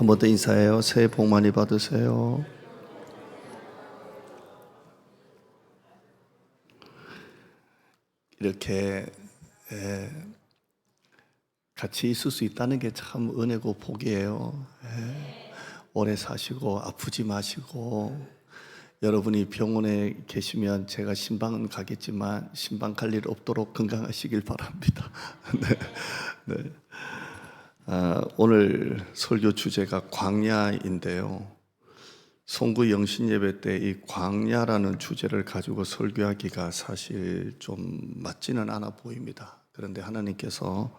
한 번 더 인사해요. 새해 복 많이 받으세요. 이렇게 같이 있을 수 있다는 게 참 은혜고 복이에요. 오래 사시고 아프지 마시고, 여러분이 병원에 계시면 제가 신방은 가겠지만 신방 갈 일 없도록 건강하시길 바랍니다. 네. 오늘 설교 주제가 광야인데요. 송구 영신 예배 때 이 광야라는 주제를 가지고 설교하기가 사실 좀 맞지는 않아 보입니다. 그런데 하나님께서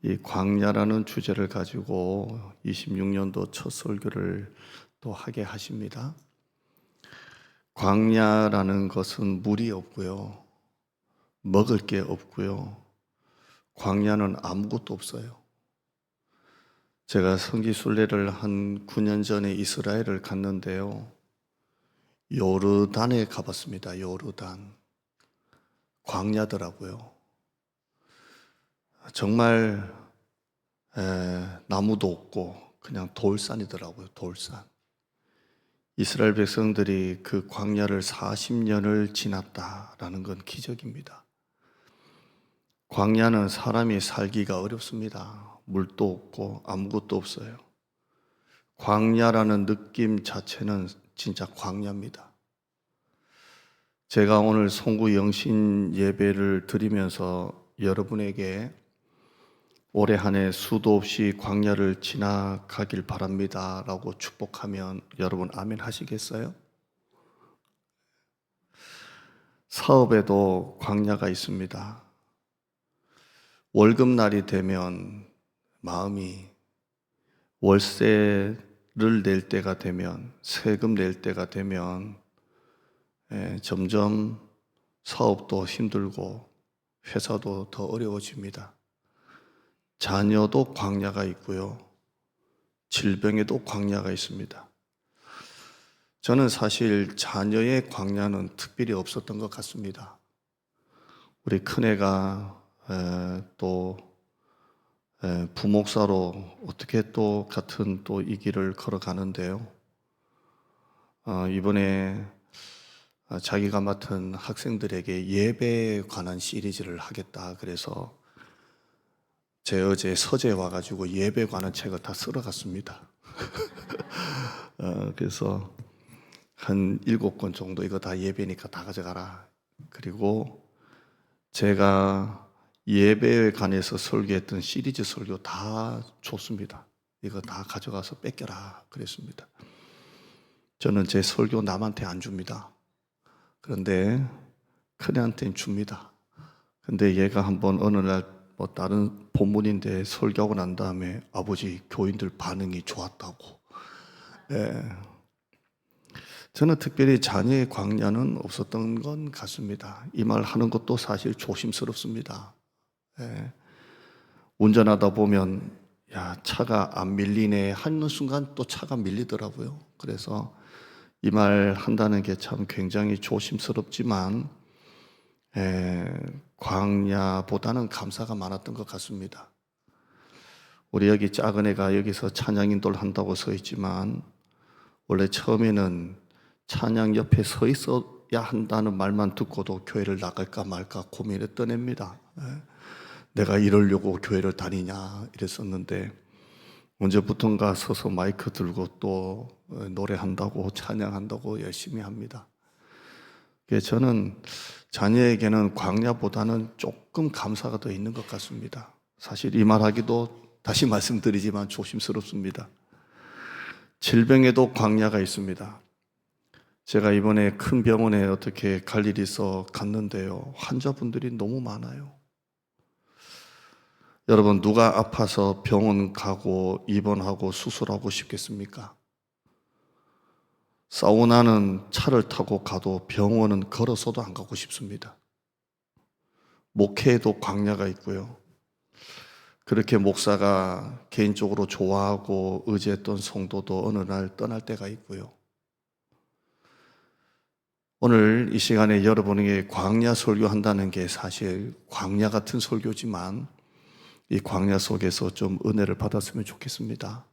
이 광야라는 주제를 가지고 26년도 첫 설교를 또 하게 하십니다. 광야라는 것은 물이 없고요, 먹을 게 없고요, 광야는 아무것도 없어요. 제가 성지순례를 한 9년 전에 이스라엘을 갔는데요, 요르단에 가봤습니다. 요르단 광야더라고요. 정말 나무도 없고 그냥 돌산이더라고요. 돌산. 이스라엘 백성들이 그 광야를 40년을 지났다라는 건 기적입니다. 광야는 사람이 살기가 어렵습니다. 물도 없고 아무것도 없어요. 광야라는 느낌 자체는 진짜 광야입니다. 제가 오늘 송구 영신 예배를 드리면서 여러분에게 올해 한 해 수도 없이 광야를 지나가길 바랍니다 라고 축복하면 여러분 아멘 하시겠어요? 사업에도 광야가 있습니다. 월급날이 되면 마음이, 월세를 낼 때가 되면, 세금 낼 때가 되면 점점 사업도 힘들고 회사도 더 어려워집니다. 자녀도 광야가 있고요, 질병에도 광야가 있습니다. 저는 사실 자녀의 광야는 특별히 없었던 것 같습니다. 우리 큰애가 또 부목사로 어떻게 또 같은 또 이 길을 걸어가는데요, 이번에 자기가 맡은 학생들에게 예배에 관한 시리즈를 하겠다 그래서 제 어제 서재 와가지고 예배에 관한 책을 다 쓸어갔습니다. 그래서 한 7권 정도, 이거 다 예배니까 다 가져가라. 그리고 제가 예배에 관해서 설교했던 시리즈 설교 다 줬습니다. 이거 다 가져가서 뺏겨라 그랬습니다. 저는 제 설교 남한테 안 줍니다. 그런데 큰애한테는 줍니다. 근데 얘가 한번 어느 날 다른 본문인데 설교하고 난 다음에 아버지, 교인들 반응이 좋았다고. 저는 특별히 자녀의 광야는 없었던 것 같습니다. 이 말 하는 것도 사실 조심스럽습니다. 운전하다 보면 야, 차가 안 밀리네 하는 순간 또 차가 밀리더라고요. 그래서 이 말 한다는 게 참 굉장히 조심스럽지만 광야보다는 감사가 많았던 것 같습니다. 우리 여기 작은 애가 여기서 찬양 인도를 한다고 서 있지만 원래 처음에는 찬양 옆에 서 있어야 한다는 말만 듣고도 교회를 나갈까 말까 고민했던 애입니다. 내가 이러려고 교회를 다니냐 이랬었는데 언제부턴가 서서 마이크 들고 또 노래한다고 찬양한다고 열심히 합니다. 저는 자녀에게는 광야보다는 조금 감사가 더 있는 것 같습니다. 사실 이 말하기도 다시 말씀드리지만 조심스럽습니다. 질병에도 광야가 있습니다. 제가 이번에 큰 병원에 어떻게 갈 일이 있어 갔는데요, 환자분들이 너무 많아요. 여러분, 누가 아파서 병원 가고 입원하고 수술하고 싶겠습니까? 사우나는 차를 타고 가도 병원은 걸어서도 안 가고 싶습니다. 목회에도 광야가 있고요, 그렇게 목사가 개인적으로 좋아하고 의지했던 성도도 어느 날 떠날 때가 있고요. 오늘 이 시간에 여러분에게 광야 설교한다는 게 사실 광야 같은 설교지만 이 광야 속에서 좀 은혜를 받았으면 좋겠습니다.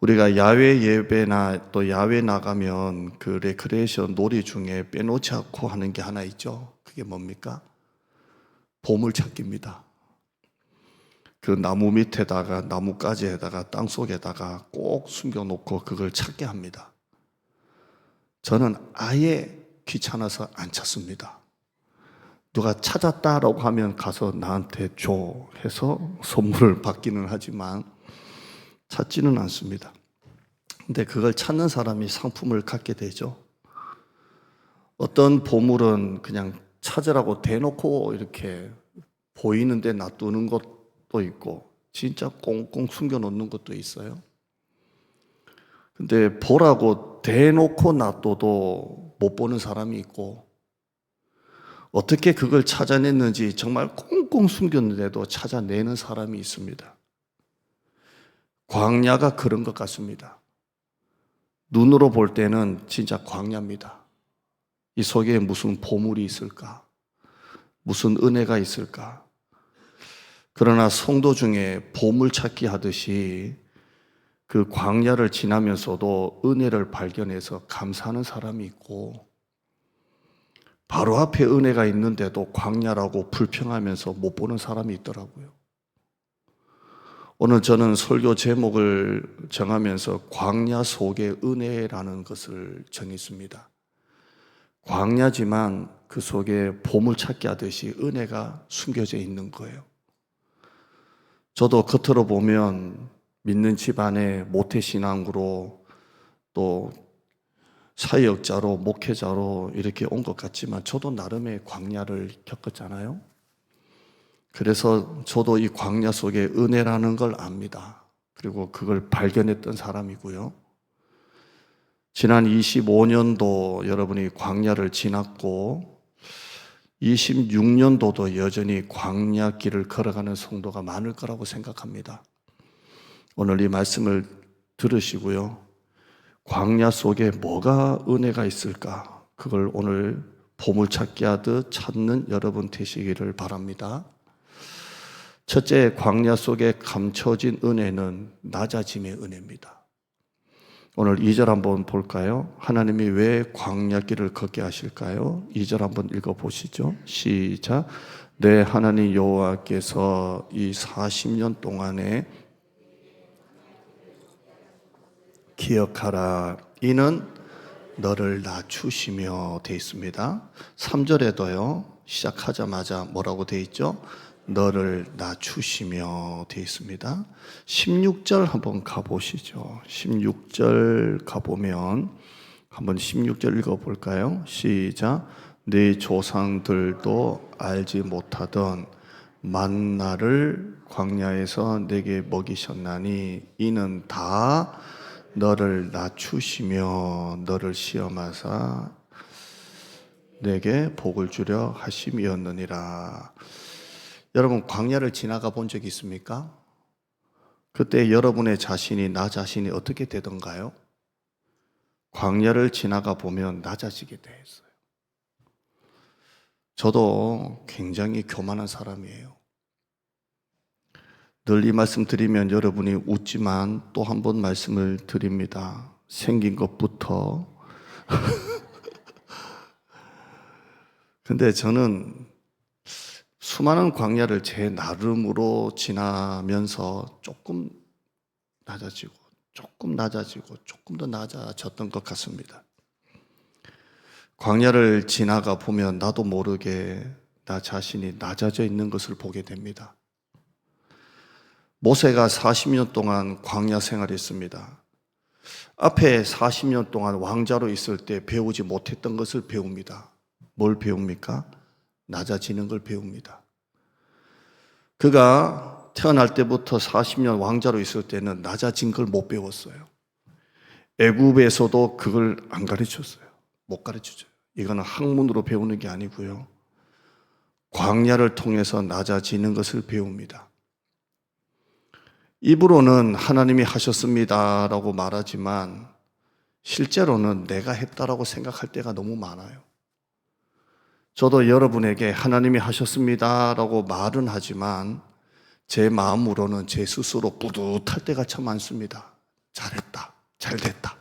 우리가 야외 예배나 또 야외 나가면 그 레크레이션 놀이 중에 빼놓지 않고 하는 게 하나 있죠. 그게 뭡니까? 보물찾기입니다. 그 나무 밑에다가 나뭇가지에다가 땅속에다가 꼭 숨겨놓고 그걸 찾게 합니다. 저는 아예 귀찮아서 안 찾습니다. 누가 찾았다라고 하면 가서 나한테 줘 해서 선물을 받기는 하지만 찾지는 않습니다. 근데 그걸 찾는 사람이 상품을 갖게 되죠. 어떤 보물은 그냥 찾으라고 대놓고 이렇게 보이는데 놔두는 것도 있고 진짜 꽁꽁 숨겨놓는 것도 있어요. 근데 보라고 대놓고 놔둬도 못 보는 사람이 있고 어떻게 그걸 찾아냈는지 정말 꽁꽁 숨겼는데도 찾아내는 사람이 있습니다. 광야가 그런 것 같습니다. 눈으로 볼 때는 진짜 광야입니다. 이 속에 무슨 보물이 있을까? 무슨 은혜가 있을까? 그러나 성도 중에 보물찾기 하듯이 그 광야를 지나면서도 은혜를 발견해서 감사하는 사람이 있고 바로 앞에 은혜가 있는데도 광야라고 불평하면서 못 보는 사람이 있더라고요. 오늘 저는 설교 제목을 정하면서 광야 속의 은혜라는 것을 정했습니다. 광야지만 그 속에 보물찾기 하듯이 은혜가 숨겨져 있는 거예요. 저도 겉으로 보면 믿는 집안에 모태신앙으로 또 사역자로 목회자로 이렇게 온 것 같지만 저도 나름의 광야를 겪었잖아요. 그래서 저도 이 광야 속에 은혜라는 걸 압니다. 그리고 그걸 발견했던 사람이고요. 지난 25년도 여러분이 광야를 지났고 26년도도 여전히 광야 길을 걸어가는 성도가 많을 거라고 생각합니다. 오늘 이 말씀을 들으시고요. 광야 속에 뭐가 은혜가 있을까? 그걸 오늘 보물찾기 하듯 찾는 여러분 되시기를 바랍니다. 첫째, 광야 속에 감춰진 은혜는 낮아짐의 은혜입니다. 오늘 2절 한번 볼까요? 하나님이 왜 광야 길을 걷게 하실까요? 2절 한번 읽어보시죠. 시작. 내 하나님 여호와께서 이 40년 동안에 기억하라. 이는 너를 낮추시며 되어 있습니다. 3절에도요. 시작하자마자 뭐라고 되어 있죠? 너를 낮추시며 되어 있습니다. 16절 한번 가보시죠. 16절 가보면 한번 16절 읽어볼까요? 시작. 네 조상들도 알지 못하던 만나를 광야에서 내게 먹이셨나니 이는 다 너를 낮추시며 너를 시험하사 내게 복을 주려 하심이었느니라. 여러분 광야를 지나가 본 적이 있습니까? 그때 여러분의 자신이 나 자신이 어떻게 되던가요? 광야를 지나가 보면 낮아지게 돼 있어요. 저도 굉장히 교만한 사람이에요. 늘 이 말씀 드리면 여러분이 웃지만 또 한 번 말씀을 드립니다. 생긴 것부터. 근데 저는 수많은 광야를 제 나름으로 지나면서 조금 낮아지고 조금 더 낮아졌던 것 같습니다. 광야를 지나가 보면 나도 모르게 나 자신이 낮아져 있는 것을 보게 됩니다. 모세가 40년 동안 광야 생활했습니다. 앞에 40년 동안 왕자로 있을 때 배우지 못했던 것을 배웁니다. 뭘 배웁니까? 낮아지는 걸 배웁니다. 그가 태어날 때부터 40년 왕자로 있을 때는 낮아진 걸 못 배웠어요. 애굽에서도 그걸 안 가르쳤어요. 못 가르쳐줘요. 이거는 학문으로 배우는 게 아니고요. 광야를 통해서 낮아지는 것을 배웁니다. 입으로는 하나님이 하셨습니다라고 말하지만 실제로는 내가 했다라고 생각할 때가 너무 많아요. 저도 여러분에게 하나님이 하셨습니다라고 말은 하지만 제 마음으로는 제 스스로 뿌듯할 때가 참 많습니다. 잘했다. 잘 됐다.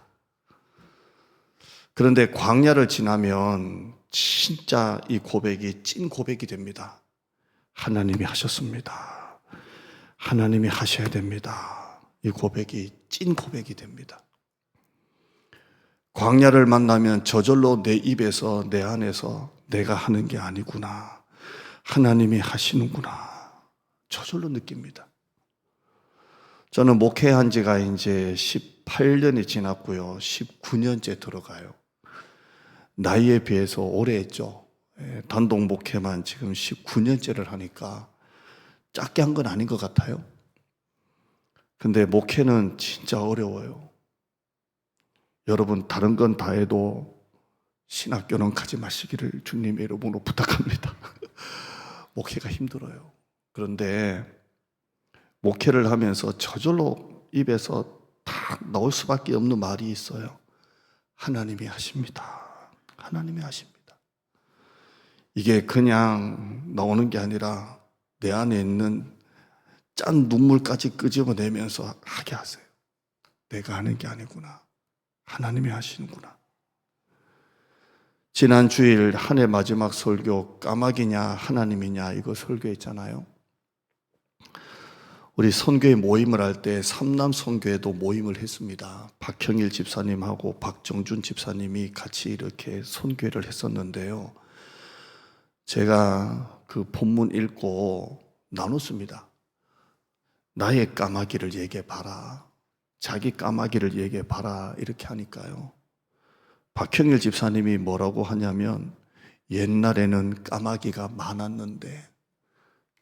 그런데 광야를 지나면 진짜 이 고백이 찐 고백이 됩니다. 하나님이 하셨습니다. 하나님이 하셔야 됩니다. 이 고백이 찐 고백이 됩니다. 광야를 만나면 저절로 내 입에서 내 안에서 내가 하는 게 아니구나. 하나님이 하시는구나. 저절로 느낍니다. 저는 목회한 지가 이제 18년이 지났고요. 19년째 들어가요. 나이에 비해서 오래 했죠. 단독 목회만 지금 19년째를 하니까 작게 한 건 아닌 것 같아요. 근데 목회는 진짜 어려워요. 여러분, 다른 건 다 해도 신학교는 가지 마시기를 주님의 이름으로 부탁합니다. 목회가 힘들어요. 그런데 목회를 하면서 저절로 입에서 탁 나올 수밖에 없는 말이 있어요. 하나님이 하십니다. 하나님이 하십니다. 이게 그냥 나오는 게 아니라 내 안에 있는 짠 눈물까지 끄집어내면서 하게 하세요. 내가 하는 게 아니구나. 하나님이 하시는구나. 지난 주일 한 해 마지막 설교 까마귀냐 하나님이냐 이거 설교했잖아요. 우리 선교회 모임을 할 때 삼남 선교회도 모임을 했습니다. 박형일 집사님하고 박정준 집사님이 같이 이렇게 선교회를 했었는데요. 제가 그 본문 읽고 나눴습니다. 나의 까마귀를 얘기해봐라. 자기 까마귀를 얘기해봐라. 이렇게 하니까요. 박형일 집사님이 뭐라고 하냐면 옛날에는 까마귀가 많았는데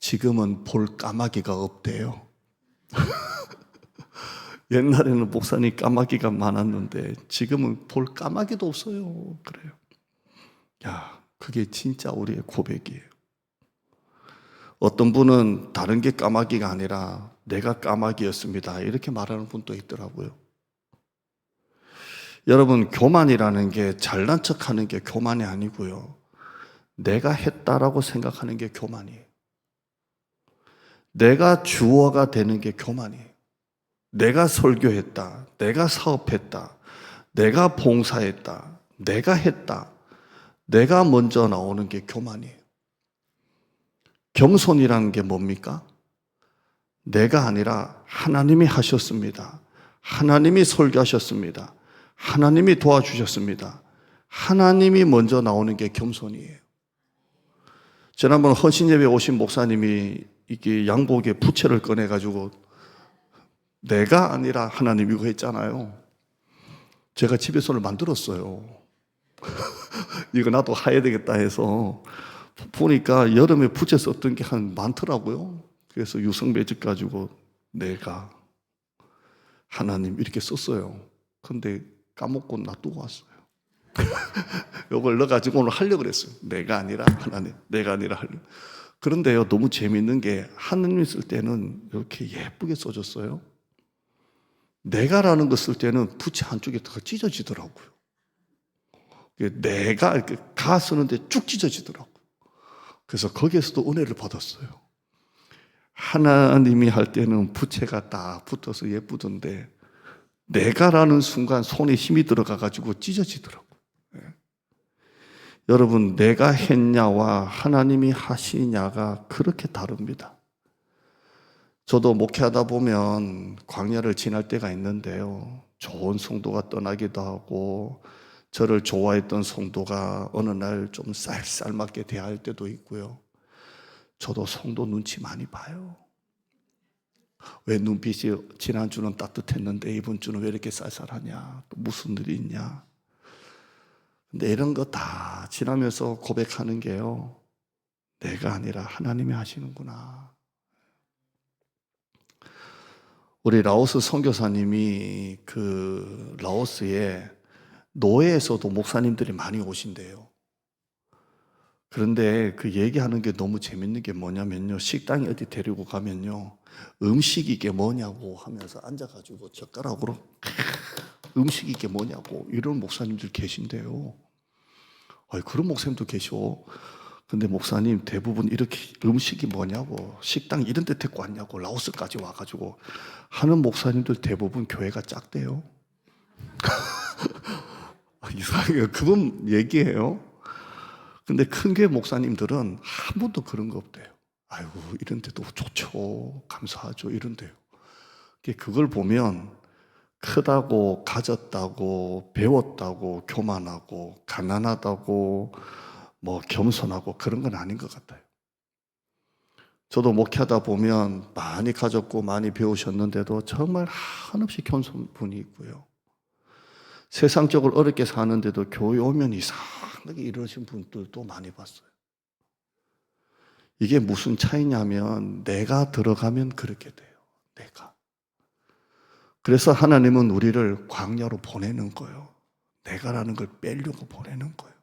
지금은 볼 까마귀가 없대요. 옛날에는 목사님 까마귀가 많았는데 지금은 볼 까마귀도 없어요. 그래요. 야, 그게 진짜 우리의 고백이에요. 어떤 분은 다른 게 까마귀가 아니라 내가 까마귀였습니다. 이렇게 말하는 분도 있더라고요. 여러분, 교만이라는 게 잘난 척하는 게 교만이 아니고요. 내가 했다라고 생각하는 게 교만이에요. 내가 주어가 되는 게 교만이에요. 내가 설교했다. 내가 사업했다. 내가 봉사했다. 내가 했다. 내가 먼저 나오는 게 교만이에요. 겸손이라는 게 뭡니까? 내가 아니라 하나님이 하셨습니다. 하나님이 설교하셨습니다. 하나님이 도와주셨습니다. 하나님이 먼저 나오는 게 겸손이에요. 지난번 헌신예배 오신 목사님이 이게 양복에 부채를 꺼내가지고 내가 아니라 하나님이고 했잖아요. 제가 집에서를 만들었어요. 이거 나도 해야 되겠다 해서 보니까 여름에 부채 썼던 게 한 많더라고요. 그래서 유성매직 가지고 내가 하나님 이렇게 썼어요. 근데 까먹고 놔두고 왔어요. 이걸 넣어가지고 오늘 하려고 그랬어요. 내가 아니라 하나님, 내가 아니라 하려고. 그런데요, 너무 재밌는 게 하느님이 쓸 때는 이렇게 예쁘게 써줬어요. 내가라는 거 쓸 때는 부채 한쪽에 더 찢어지더라고요. 내가 이렇게 가 쓰는데 쭉 찢어지더라고요. 그래서 거기에서도 은혜를 받았어요. 하나님이 할 때는 부채가 딱 붙어서 예쁘던데 내가라는 순간 손에 힘이 들어가가지고 찢어지더라고요. 네. 여러분, 내가 했냐와 하나님이 하시냐가 그렇게 다릅니다. 저도 목회하다 보면 광야를 지날 때가 있는데요. 좋은 성도가 떠나기도 하고 저를 좋아했던 성도가 어느 날 좀 쌀쌀맞게 대할 때도 있고요. 저도 성도 눈치 많이 봐요. 왜 눈빛이 지난주는 따뜻했는데 이번 주는 왜 이렇게 쌀쌀하냐? 또 무슨 일이 있냐? 근데 이런 거 다 지나면서 고백하는 게요. 내가 아니라 하나님이 하시는구나. 우리 라오스 선교사님이 그 라오스에 노예에서도 목사님들이 많이 오신대요. 그런데 그 얘기하는 게 너무 재밌는 게 뭐냐면요. 식당에 어디 데리고 가면요. 음식이 이게 뭐냐고 하면서 앉아가지고 젓가락으로 음식이 이게 뭐냐고 이런 목사님들 계신데요. 그런 목사님도 계셔. 근데 목사님 대부분 이렇게 음식이 뭐냐고 식당 이런 데 데리고 왔냐고 라오스까지 와가지고 하는 목사님들 대부분 교회가 작대요. 이상해요. 그분 얘기해요. 근데 큰 교회 목사님들은 한 번도 그런 거 없대요. 아이고, 이런 데도 좋죠. 감사하죠. 이런데요. 그걸 보면 크다고, 가졌다고, 배웠다고, 교만하고, 가난하다고, 뭐 겸손하고 그런 건 아닌 것 같아요. 저도 목회하다 보면 많이 가졌고 많이 배우셨는데도 정말 한없이 겸손 분이 있고요. 세상적으로 어렵게 사는데도 교회 오면 이상하게 이러신 분들도 많이 봤어요. 이게 무슨 차이냐면 내가 들어가면 그렇게 돼요. 내가. 그래서 하나님은 우리를 광야로 보내는 거예요. 내가라는 걸 빼려고 보내는 거예요.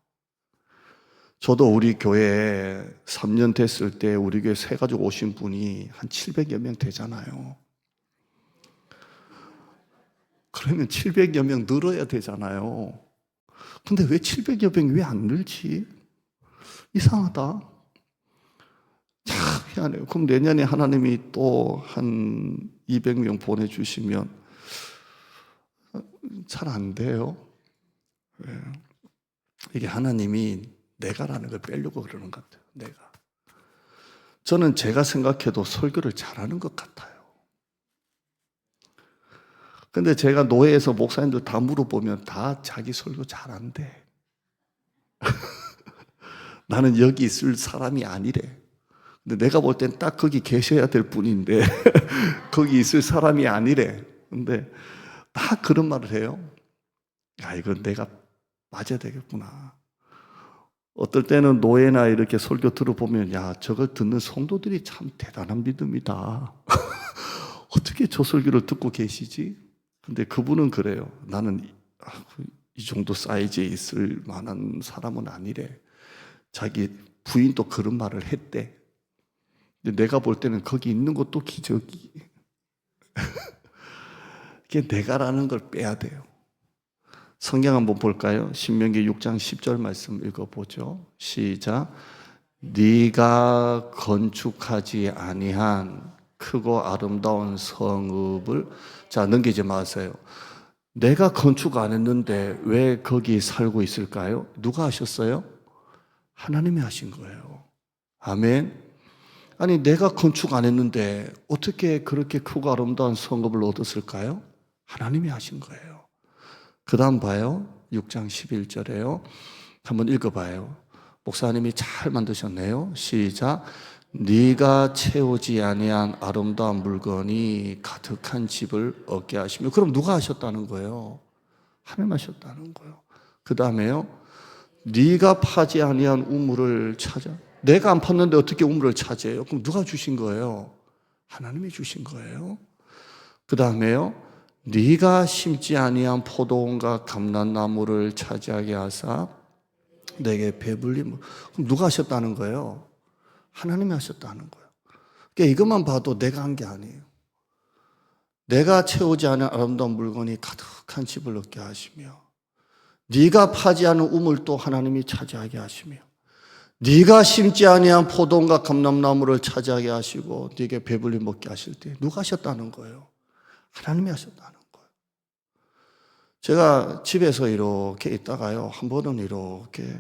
저도 우리 교회에 3년 됐을 때 우리 교회 새 가지고 오신 분이 한 700여 명 되잖아요. 그러면 700여 명 늘어야 되잖아요. 근데 왜 700여 명이 왜 안 늘지? 이상하다. 참 희한해요. 그럼 내년에 하나님이 또 한 200명 보내주시면 잘 안 돼요. 이게 하나님이 내가라는 걸 빼려고 그러는 것 같아요. 내가. 저는 제가 생각해도 설교를 잘하는 것 같아요. 근데 제가 노예에서 목사님들 다 물어보면 다 자기 설교 잘한대. 나는 여기 있을 사람이 아니래. 근데 내가 볼 땐 딱 거기 계셔야 될 분인데 거기 있을 사람이 아니래. 근데 다 그런 말을 해요. 야, 이건 내가 맞아야 되겠구나. 어떨 때는 노예나 이렇게 설교 들어보면 야, 저걸 듣는 성도들이 참 대단한 믿음이다. 어떻게 저 설교를 듣고 계시지? 근데 그분은 그래요. 나는 이 정도 사이즈에 있을 만한 사람은 아니래. 자기 부인도 그런 말을 했대. 근데 내가 볼 때는 거기 있는 것도 기적이. 이게 내가라는 걸 빼야 돼요. 성경 한번 볼까요? 신명기 6장 10절 말씀 읽어보죠. 시작. 네가 건축하지 아니한 크고 아름다운 성읍을, 자, 넘기지 마세요. 내가 건축 안 했는데 왜 거기 살고 있을까요? 누가 하셨어요? 하나님이 하신 거예요. 아멘. 아니, 내가 건축 안 했는데 어떻게 그렇게 크고 아름다운 성읍을 얻었을까요? 하나님이 하신 거예요. 그 다음 봐요. 6장 11절에요. 한번 읽어봐요. 목사님이 잘 만드셨네요. 시작. 네가 채우지 아니한 아름다운 물건이 가득한 집을 얻게 하시며. 그럼 누가 하셨다는 거예요? 하나님 하셨다는 거예요. 그 다음에요. 네가 파지 아니한 우물을 찾아. 내가 안 팠는데 어떻게 우물을 차지해요? 그럼 누가 주신 거예요? 하나님이 주신 거예요. 그 다음에요. 네가 심지 아니한 포도원과 감람나무를 차지하게 하사 내게 배불림. 그럼 누가 하셨다는 거예요? 하나님이 하셨다는 거예요. 그러니까 이것만 봐도 내가 한 게 아니에요. 내가 채우지 않은 아름다운 물건이 가득한 집을 얻게 하시며, 네가 파지 않은 우물도 하나님이 차지하게 하시며, 네가 심지 아니한 포도원과 감람나무를 차지하게 하시고 네게 배불리 먹게 하실 때 누가 하셨다는 거예요? 하나님이 하셨다는 거예요. 제가 집에서 이렇게 있다가요, 한 번은 이렇게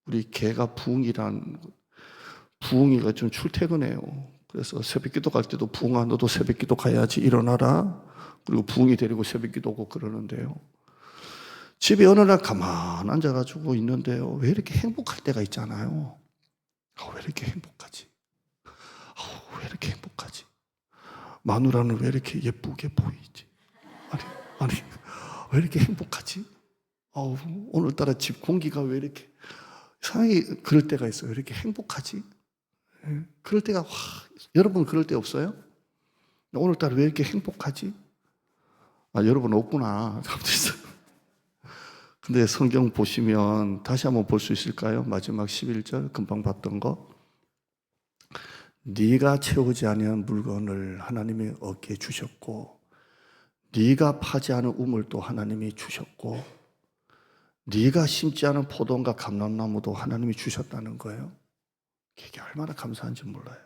우리 개가 부흥이가 좀 출퇴근해요. 그래서 새벽기도 갈 때도 부흥아 너도 새벽기도 가야지 일어나라. 그리고 부흥이 데리고 새벽기도 오고 그러는데요. 집에 어느 날 가만 앉아가지고 있는데요. 왜 이렇게 행복할 때가 있잖아요. 왜 이렇게 행복하지? 왜 이렇게 행복하지? 마누라는 왜 이렇게 예쁘게 보이지? 아니, 왜 이렇게 행복하지? 오늘따라 집 공기가 왜 이렇게 이상하게 그럴 때가 있어요. 왜 이렇게 행복하지? 그럴 때가, 여러분 그럴 때 없어요? 오늘따라 왜 이렇게 행복하지? 여러분 없구나. 근데 성경 보시면 다시 한번 볼 수 있을까요? 마지막 11절 금방 봤던 거. 네가 채우지 아니한 물건을 하나님이 얻게 주셨고 네가 파지 않은 우물도 하나님이 주셨고 네가 심지 않은 포도원과 감람나무도 하나님이 주셨다는 거예요. 이게 얼마나 감사한지 몰라요.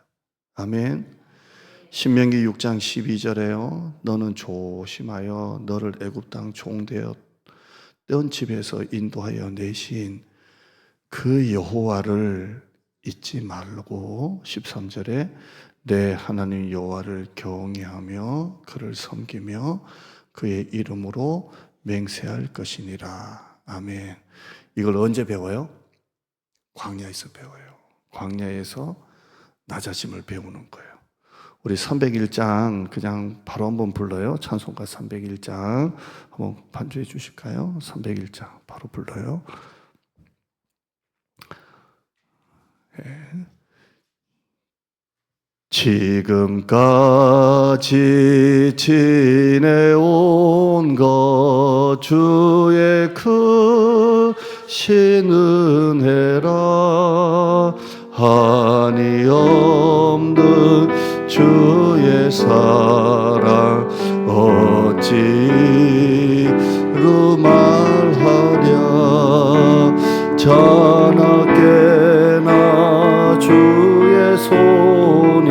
아멘. 신명기 6장 12절에요. 너는 조심하여 너를 애굽 땅 종되어 때온 집에서 인도하여 내신 그 여호와를 잊지 말고 13절에 내 하나님 여호와를 경외하며 그를 섬기며 그의 이름으로 맹세할 것이니라. 아멘. 이걸 언제 배워요? 광야에서 배워요. 광야에서 낮아짐을 배우는 거예요. 우리 301장 그냥 바로 한번 불러요. 찬송가 301장 한번 반주해 주실까요? 301장 바로 불러요. 네. 지금까지 지내온 것 주의 크신 은혜라 한이 없는 주의 사랑 어찌로 말하랴 자나깨나 주의 손이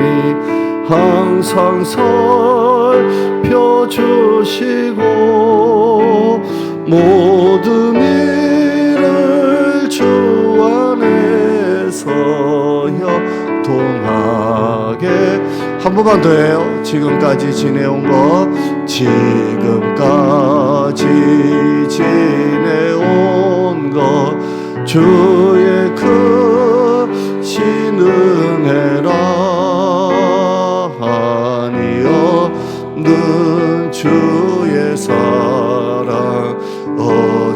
항상 살펴주시고 모든 일을 주 안에서 형통하게 한 번만 더 해요. 지금까지 지내온 것 지금까지 지내온 것 주의 크신 은혜라 한이 없는 주의 사랑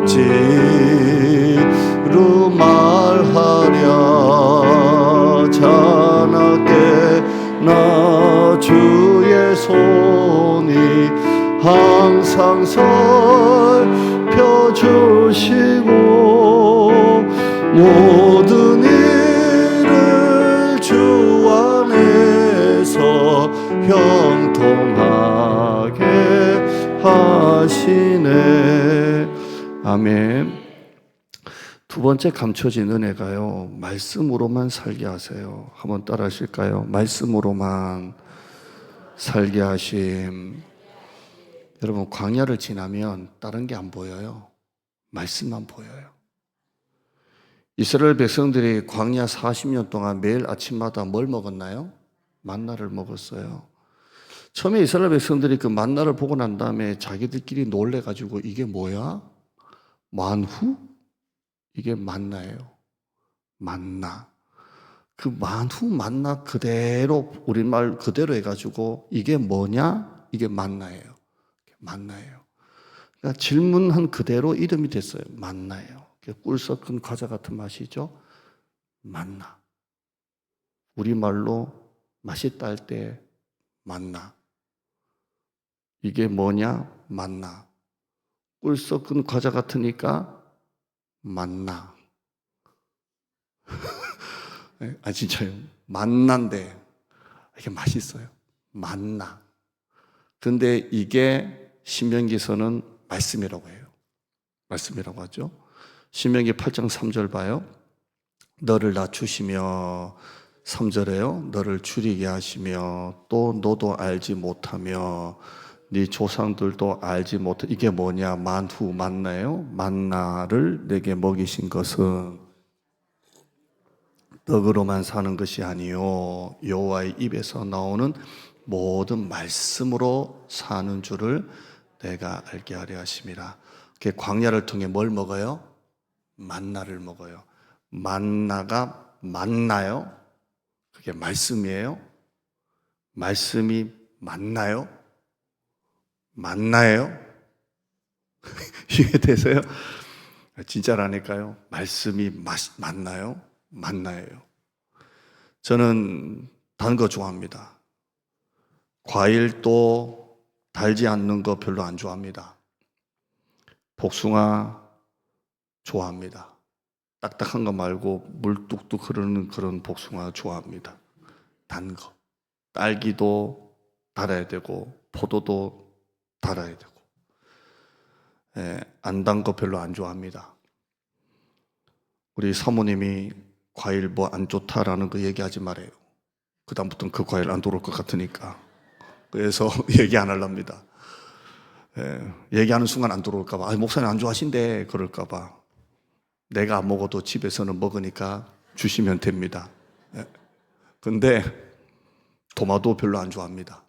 어찌로 말하랴 자나깨 나 주의 손이 항상 살펴주시고 모든 일을 주 안에서 형통하게 하시네. 아멘. 두 번째 감춰진 은혜가요, 말씀으로만 살게 하세요. 한번 따라 하실까요? 말씀으로만 살게 하심. 여러분, 광야를 지나면 다른 게 안 보여요. 말씀만 보여요. 이스라엘 백성들이 광야 40년 동안 매일 아침마다 뭘 먹었나요? 만나를 먹었어요. 처음에 이스라엘 백성들이 그 만나를 보고 난 다음에 자기들끼리 놀래가지고 이게 뭐야? 만후? 이게 만나예요. 만나. 그 만후 만나 그대로 우리말 그대로 해가지고 이게 뭐냐? 이게 만나예요. 만나예요. 그러니까 질문한 그대로 이름이 됐어요. 만나예요. 꿀 섞은 과자 같은 맛이죠. 만나. 우리말로 맛있다 할 때 만나. 이게 뭐냐? 만나. 꿀 섞은 과자 같으니까 만나. 아 진짜요. 만난데 이게 맛있어요. 만나. 근데 이게 신명기서는 말씀이라고 해요. 말씀이라고 하죠. 신명기 8장 3절 봐요. 너를 낮추시며 3절에요. 너를 줄이게 하시며 또 너도 알지 못하며 네 조상들도 알지 못해. 이게 뭐냐? 만후 만나요. 만나를 내게 먹이신 것은 떡으로만 사는 것이 아니요 여호와의 입에서 나오는 모든 말씀으로 사는 줄을 내가 알게 하려 하심이라. 광야를 통해 뭘 먹어요? 만나를 먹어요. 만나가 맞나요? 그게 말씀이에요? 말씀이 맞나요? 맞나요? 이해되세요? 진짜라니까요. 말씀이 맞나요? 맞나요? 저는 단 거 좋아합니다. 과일도 달지 않는 거 별로 안 좋아합니다. 복숭아 좋아합니다. 딱딱한 거 말고 물 뚝뚝 흐르는 그런 복숭아 좋아합니다. 단 거. 딸기도 달아야 되고 포도도 달아야 되고. 안 단 거 별로 안 좋아합니다. 우리 사모님이 과일 뭐 안 좋다라는 거 얘기하지 말아요. 그다음부터는 그 과일 안 들어올 것 같으니까. 그래서 얘기 안 하랍니다. 얘기하는 순간 안 들어올까 봐. 목사님 안 좋아하신대 그럴까 봐. 내가 안 먹어도 집에서는 먹으니까 주시면 됩니다. 근데 도마도 별로 안 좋아합니다.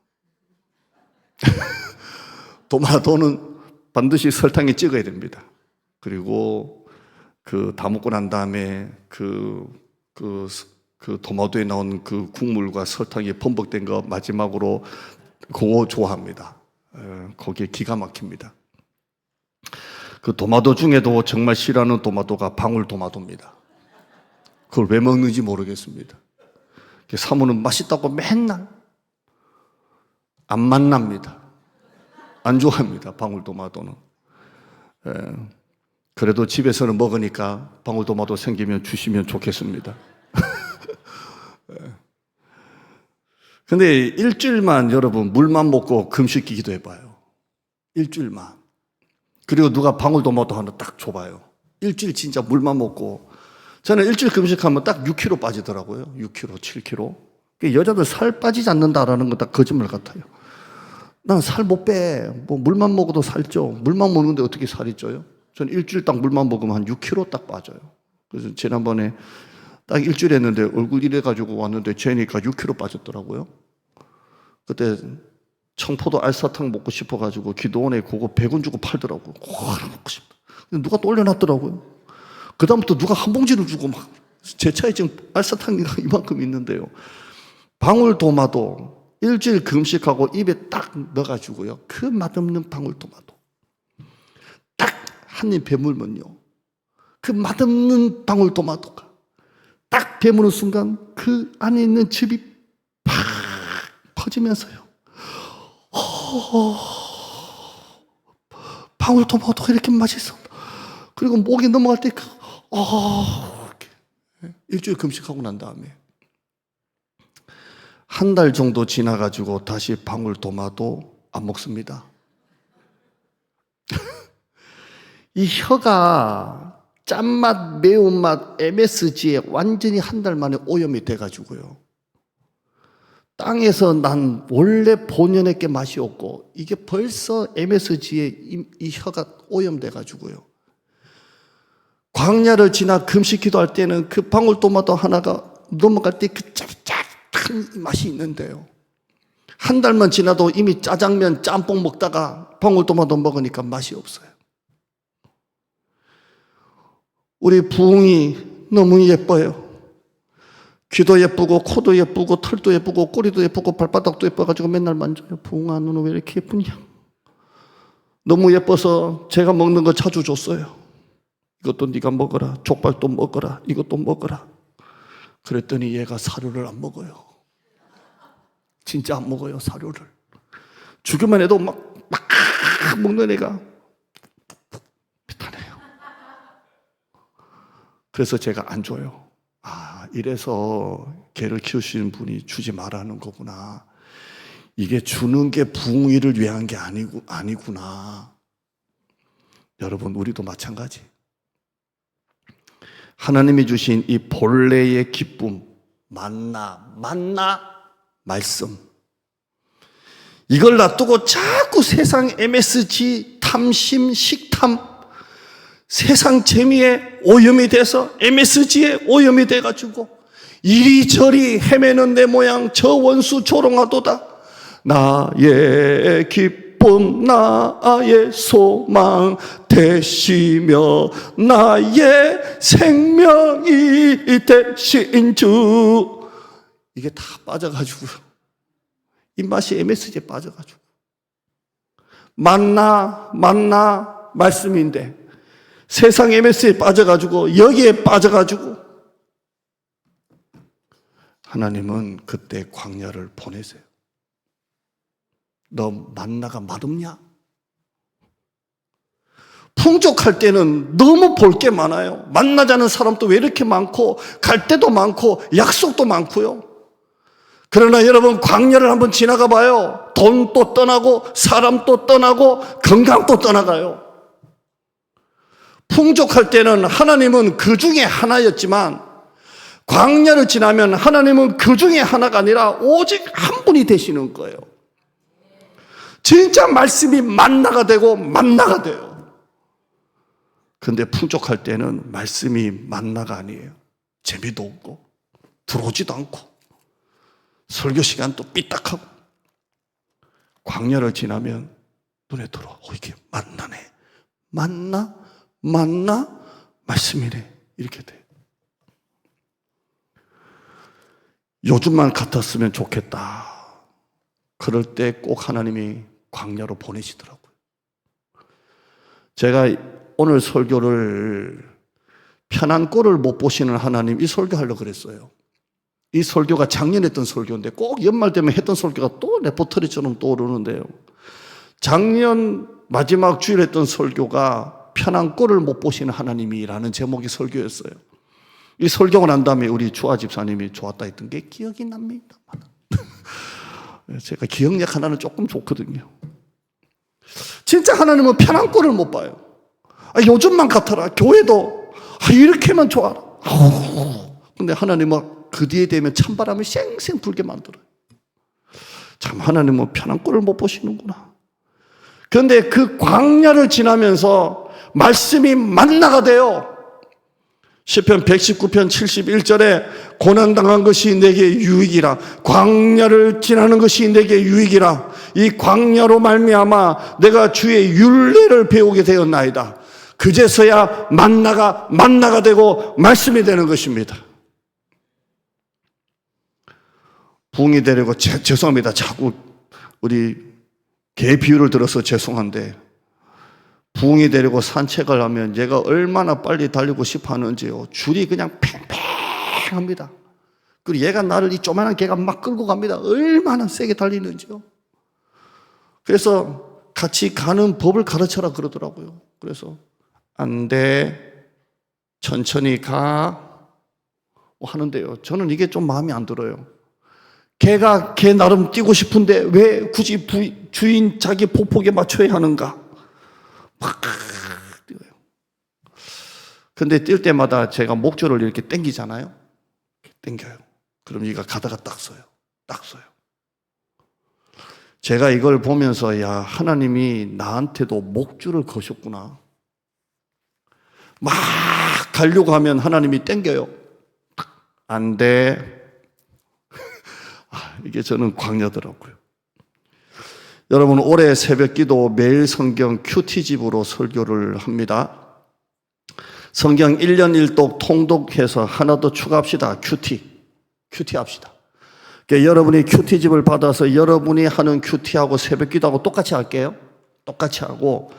도마도는 반드시 설탕에 찍어야 됩니다. 그리고 다 먹고 난 다음에 그 도마도에 나온 그 국물과 설탕이 범벅된 거 마지막으로 그거 좋아합니다. 거기에 기가 막힙니다. 그 도마도 중에도 정말 싫어하는 도마도가 방울도마도입니다. 그걸 왜 먹는지 모르겠습니다. 사모는 맛있다고 맨날 안 만납니다. 안 좋아합니다. 방울도마도는. 그래도 집에서는 먹으니까 방울도마도 생기면 주시면 좋겠습니다. 근데 일주일만 여러분 물만 먹고 금식 기도해봐요. 일주일만. 그리고 누가 방울도마도 하나 딱 줘봐요. 일주일 진짜 물만 먹고. 저는 일주일 금식하면 딱 6kg 빠지더라고요. 6kg, 7kg. 여자들 살 빠지지 않는다라는 건 다 거짓말 같아요. 난 살 못 빼. 뭐 물만 먹어도 살쪄. 물만 먹는데 어떻게 살이 쪄요? 저는 일주일 딱 물만 먹으면 한 6kg 딱 빠져요. 그래서 지난번에 딱 일주일 했는데 얼굴 이래가지고 왔는데 재니까 6kg 빠졌더라고요. 그때 청포도 알사탕 먹고 싶어가지고 기도원에 그거 100원 주고 팔더라고요. 먹고 싶다. 근데 누가 또 올려놨더라고요. 그다음부터 누가 한 봉지를 주고 막 제 차에 지금 알사탕이 이만큼 있는데요. 방울도마도 일주일 금식하고 입에 딱 넣어가지고요. 그 맛없는 방울도마도 딱 한 입 베물면요. 그 맛없는 방울도마도가 딱 베무는 순간 그 안에 있는 즙이 팍 퍼지면서요. 방울토마토가 이렇게 맛있어. 그리고 목이 넘어갈 때 일주일 금식하고 난 다음에 한 달 정도 지나가지고 다시 방울토마토 안 먹습니다. 이 혀가 짠맛, 매운맛, MSG에 완전히 한 달 만에 오염이 돼가지고요. 땅에서 난 원래 본연의 게 맛이 없고 이게 벌써 MSG에 이 혀가 오염돼가지고요. 광야를 지나 금식 기도할 때는 그 방울토마토 하나가 넘어갈 때 그 짜릿한 맛이 있는데요. 한 달만 지나도 이미 짜장면, 짬뽕 먹다가 방울토마토 먹으니까 맛이 없어요. 우리 부흥이 너무 예뻐요. 귀도 예쁘고 코도 예쁘고 털도 예쁘고 꼬리도 예쁘고 발바닥도 예뻐가지고 맨날 만져요. 부흥아 너는 왜 이렇게 예쁘냐? 너무 예뻐서 제가 먹는 거 자주 줬어요. 이것도 네가 먹어라. 족발도 먹어라. 이것도 먹어라. 그랬더니 얘가 사료를 안 먹어요. 진짜 안 먹어요. 사료를. 주기만 해도 막 먹는 애가 비타네요. 그래서 제가 안 줘요. 이래서 개를 키우시는 분이 주지 말라는 거구나. 이게 주는 게 부흥이를 위한 게 아니구나. 여러분, 우리도 마찬가지. 하나님이 주신 이 본래의 기쁨, 만나, 말씀. 이걸 놔두고 자꾸 세상 MSG, 탐심, 식탐, 세상 재미에 오염이 돼서 MSG에 오염이 돼가지고 이리저리 헤매는 내 모양 저 원수 조롱하도다. 나의 기쁨 나의 소망 되시며 나의 생명이 되신 주. 이게 다 빠져가지고요. 입맛이 MSG에 빠져가지고 만나 말씀인데 세상 MSG에 빠져가지고 여기에 빠져가지고 하나님은 그때 광야를 보내세요. 너 만나가 맛없냐? 풍족할 때는 너무 볼 게 많아요. 만나자는 사람도 왜 이렇게 많고 갈 데도 많고 약속도 많고요. 그러나 여러분 광야를 한번 지나가 봐요. 돈도 떠나고 사람도 떠나고 건강도 떠나가요. 풍족할 때는 하나님은 그 중에 하나였지만 광야를 지나면 하나님은 그 중에 하나가 아니라 오직 한 분이 되시는 거예요. 진짜 말씀이 만나가 되고 만나가 돼요. 근데 풍족할 때는 말씀이 만나가 아니에요. 재미도 없고 들어오지도 않고 설교 시간도 삐딱하고 광야를 지나면 눈에 들어. 이게 만나네. 만나 말씀이네. 이렇게 돼요. 요즘만 같았으면 좋겠다. 그럴 때 꼭 하나님이 광야로 보내시더라고요. 제가 오늘 설교를 편한 꼴을 못 보시는 하나님, 이 설교하려고 그랬어요. 이 설교가 작년에 했던 설교인데 꼭 연말 되면 했던 설교가 또 레포터리처럼 떠오르는데요. 작년 마지막 주일 했던 설교가 편한 꼴을 못 보시는 하나님이라는 제목의 설교였어요. 이 설교가 난 다음에 우리 주아 집사님이 좋았다 했던 게 기억이 납니다. 제가 기억력 하나는 조금 좋거든요. 진짜 하나님은 편한 꼴을 못 봐요. 요즘만 같아라. 교회도 이렇게만 좋아라. 근데 하나님은 그 뒤에 되면 찬바람을 쌩쌩 불게 만들어요. 참 하나님은 편한 꼴을 못 보시는구나. 그런데 그 광야를 지나면서 말씀이 만나가 돼요. 시편 119편 71절에 고난당한 것이 내게 유익이라, 광야를 지나는 것이 내게 유익이라, 이 광야로 말미암아 내가 주의 율례를 배우게 되었나이다. 그제서야 만나가 되고 말씀이 되는 것입니다. 붕이 되려고 죄송합니다. 자꾸 우리 개 비유를 들어서 죄송한데, 붕이 데리고 산책을 하면 얘가 얼마나 빨리 달리고 싶어 하는지요. 줄이 그냥 팽팽합니다. 그리고 얘가 나를 이 조만한 개가 막 끌고 갑니다. 얼마나 세게 달리는지요. 그래서 같이 가는 법을 가르쳐라 그러더라고요. 그래서 안 돼, 천천히 가 하는데요. 저는 이게 좀 마음에 안 들어요. 개가 개 나름 뛰고 싶은데 왜 굳이 주인 자기 보폭에 맞춰야 하는가? 막 뛰어요. 근데 뛸 때마다 제가 목줄을 이렇게 당기잖아요. 당겨요. 그럼 얘가 가다가 딱 서요. 제가 이걸 보면서 야, 하나님이 나한테도 목줄을 거셨구나. 막 가려고 하면 하나님이 당겨요. 안 돼. 이게 저는 광야더라고요. 여러분, 올해 새벽기도 매일 성경 큐티집으로 설교를 합니다. 성경 1년 1독 통독해서 하나 더 추가합시다. 큐티 합시다. 그러니까 여러분이 큐티집을 받아서 여러분이 하는 큐티하고 새벽기도하고 똑같이 할게요. 똑같이 하고,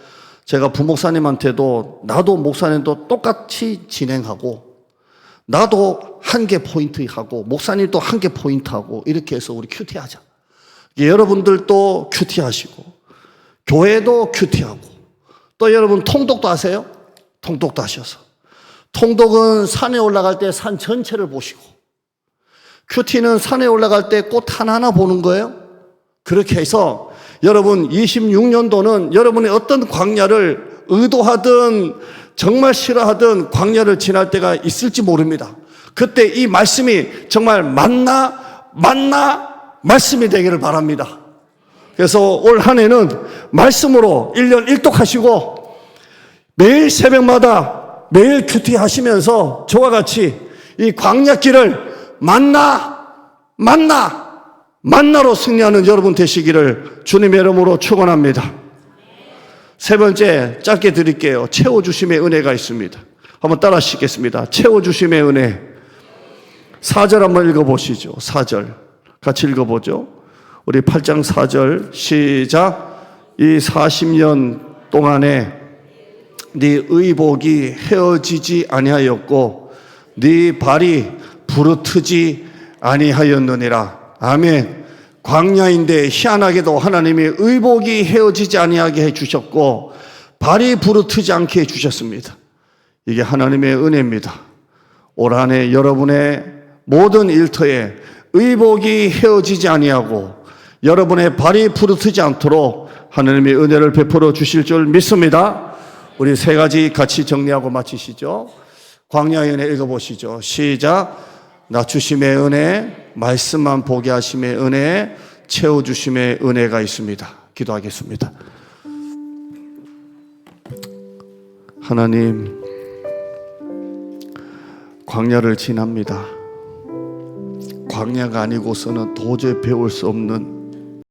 제가 부목사님한테도 나도 목사님도 똑같이 진행하고, 나도 한 개 포인트 하고 목사님도 한 개 포인트 하고 이렇게 해서 우리 큐티하자. 여러분들도 큐티하시고 교회도 큐티하고, 또 여러분 통독도 하세요? 통독도 하셔서, 통독은 산에 올라갈 때 산 전체를 보시고, 큐티는 산에 올라갈 때 꽃 하나하나 보는 거예요. 그렇게 해서 여러분 26년도는 여러분이 어떤 광야를 의도하든 정말 싫어하든 광야를 지날 때가 있을지 모릅니다. 그때 이 말씀이 정말 만나 말씀이 되기를 바랍니다. 그래서 올 한 해는 말씀으로 1년 1독 하시고 매일 새벽마다 매일 큐티 하시면서 저와 같이 이 광야길을 만나로 승리하는 여러분 되시기를 주님의 이름으로 축원합니다. 세 번째, 짧게 드릴게요. 채워주심의 은혜가 있습니다. 한번 따라 하시겠습니다. 채워주심의 은혜. 4절 한번 읽어보시죠. 4절 같이 읽어보죠. 우리 8장 4절 시작. 이 40년 동안에 네 의복이 헤어지지 아니하였고 네 발이 부르트지 아니하였느니라. 아멘. 광야인데 희한하게도 하나님이 의복이 헤어지지 아니하게 해주셨고 발이 부르트지 않게 해주셨습니다. 이게 하나님의 은혜입니다. 올 한 해 여러분의 모든 일터에 의복이 헤어지지 아니하고 여러분의 발이 부르트지 않도록 하나님의 은혜를 베풀어 주실 줄 믿습니다. 우리 세 가지 같이 정리하고 마치시죠. 광야의 은혜 읽어보시죠. 시작. 낮추심의 은혜, 말씀만 보게 하심의 은혜, 채워주심의 은혜가 있습니다. 기도하겠습니다. 하나님, 광야를 지납니다. 광야가 아니고서는 도저히 배울 수 없는